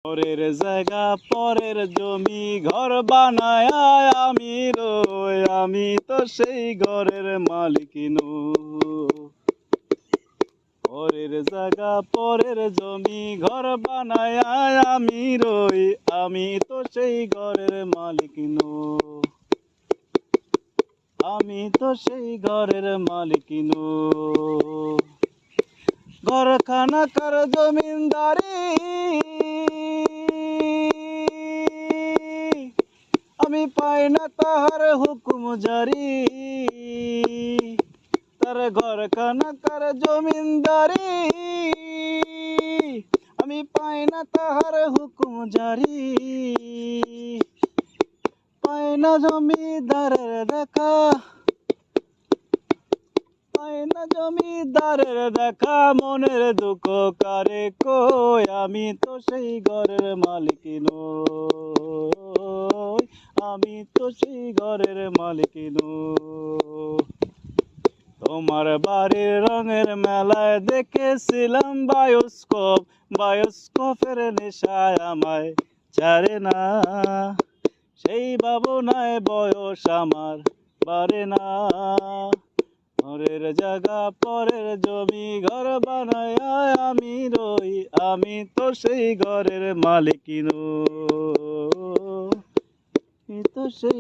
পরের জায়গা পরের জমি ঘর বানায় আমি রই, আমি তো সেই ঘরের মালিক নই। পরের জায়গা পরের জমি ঘর বানায় আমি রই, আমি তো সেই ঘরের মালিক নই। আমি তো সেই ঘরের মালিক নই। ঘরখানা কার জমিনদারি, আমি পাই না তাহার হুকুম জারি। তার ঘরখানা কার জমিনদারি, আমি পাই না তাহার হুকুম জারি। পাই না জমিদারের দেখা, পাই না জমিদারের দেখা, মনের দুঃখ কারে কই, আমি তো সেই ঘরের মালিক নই। আমি তো সেই ঘরের মালিক নই। তোমার বাড়ির রঙের মেলায় দেখেছিলাম বায়োস্কোপ, বায়োস্কোপের নেশায় আমায় ছাড়ে না। সেই ভাবনায় বয়স আমার বাড়ে না। পরের জায়গা পরের জমি ঘর বানায় আমি রই, আমি তো সেই ঘরের মালিক নই। আমি তো সেই